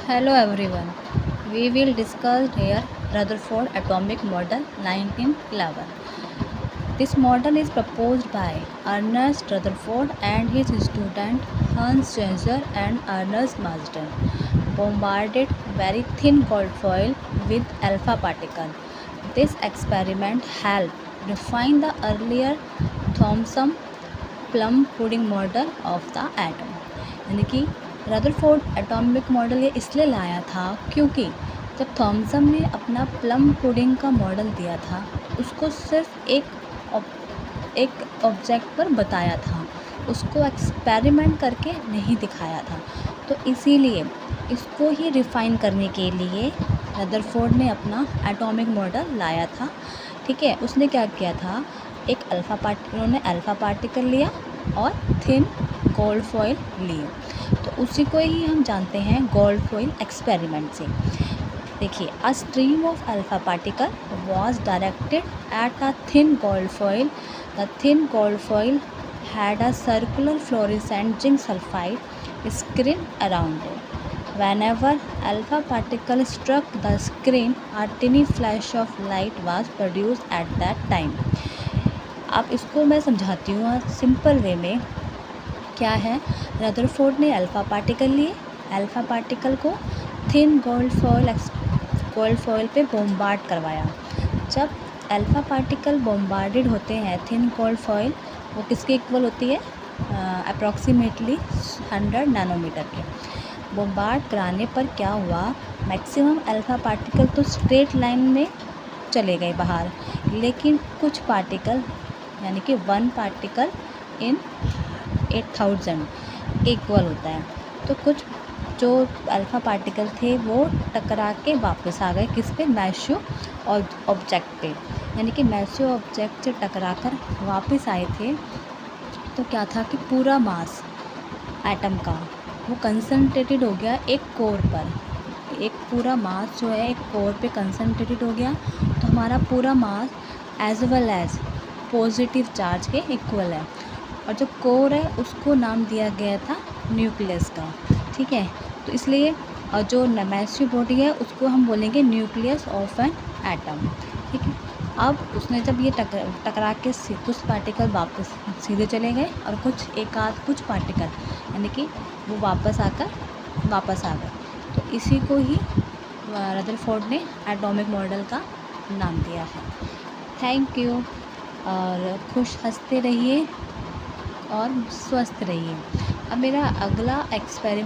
Hello everyone. We will discuss here Rutherford atomic model 1911. This model is proposed by Ernest Rutherford and his student Hans Genscher and Ernest Marsden. Bombarded very thin gold foil with alpha particle. This experiment helped define the earlier Thomson plum pudding model of the atom. यानी कि Rutherford atomic model ये इसलिए लाया था क्योंकि जब Thompson ने अपना प्लम पुडिंग का मॉडल दिया था उसको सिर्फ एक ऑब्जेक्ट पर बताया था, उसको एक्सपेरिमेंट करके नहीं दिखाया था। तो इसीलिए इसको ही रिफ़ाइन करने के लिए रदरफोर्ड ने अपना एटॉमिक मॉडल लाया था। ठीक है, उसने क्या किया था, उन्होंने अल्फ़ा पार्टिकल लिया और थिन गोल्ड फॉइल लिए। तो उसी को ही हम जानते हैं गोल्ड फॉइल एक्सपेरिमेंट से। देखिए, a stream of alpha particle was directed at a thin gold foil. The thin gold foil had a circular fluorescent zinc sulfide screen around it. Whenever alpha particle struck the screen, a tiny flash of light was produced at that time. अब इसको मैं समझाती हूँ simple way में। क्या है, Rutherford ने alpha particle लिए, अल्फ़ा पार्टिकल को थिन गोल्ड फॉइल पे बॉम्बार्ड करवाया। जब अल्फ़ा पार्टिकल बॉम्बार्डेड होते हैं थिन गोल्ड फॉइल, वो किसके इक्वल होती है, अप्रॉक्सीमेटली 100 नैनोमीटर के। बॉम्बार्ड कराने पर क्या हुआ, मैक्सिमम अल्फ़ा पार्टिकल तो स्ट्रेट लाइन में चले गए बाहर, लेकिन कुछ पार्टिकल यानी कि 1 पार्टिकल इन 8000 इक्वल होता है। तो कुछ जो अल्फ़ा पार्टिकल थे वो टकरा के वापस आ गए किस पे, मैस्यू और ऑब्जेक्ट पे। यानी कि मैस्यू ऑब्जेक्ट से टकरा कर वापस आए थे। तो क्या था कि पूरा मास एटम का वो कंसंट्रेटेड हो गया एक कोर पर। एक पूरा मास जो है एक कोर पे कंसंट्रेटेड हो गया। तो हमारा पूरा mass as well as positive charge के इक्वल है। और जो कोर है उसको नाम दिया गया था न्यूक्लियस का। ठीक है, तो इसलिए और जो मैस्यू बॉडी है उसको हम बोलेंगे न्यूक्लियस ऑफ एन एटम। ठीक है, अब उसने जब ये टकरा के कुछ पार्टिकल वापस सीधे चले गए और कुछ पार्टिकल यानी कि वो वापस आ गए। तो इसी को ही रदरफोर्ड ने एटॉमिक मॉडल का नाम दिया है। थैंक यू, और खुश हंसते रहिए और स्वस्थ रहिए। अब मेरा अगला एक्सपेरिमेंट